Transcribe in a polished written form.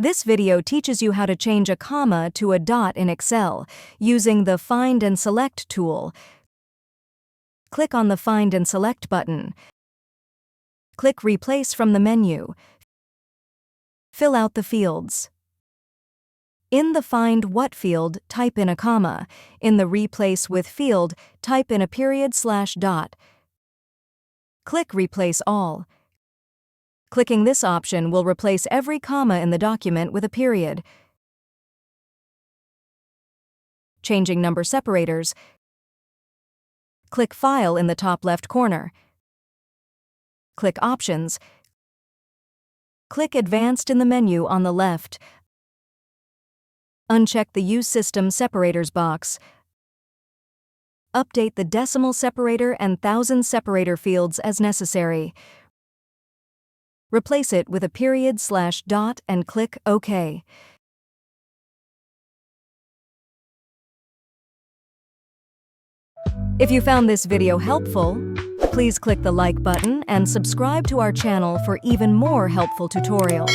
This video teaches you how to change a comma to a dot in Excel using the Find and Select tool. Click on the Find and Select button. Click Replace from the menu. Fill out the fields. In the Find What field, type in a comma. In the Replace With field, type in a period/dot. Click Replace All. Clicking this option will replace every comma in the document with a period. Changing number separators. Click File in the top left corner. Click Options. Click Advanced in the menu on the left. Uncheck the Use System Separators box. Update the decimal separator and thousand separator fields as necessary. Replace it with a period/dot and click OK. If you found this video helpful, please click the like button and subscribe to our channel for even more helpful tutorials.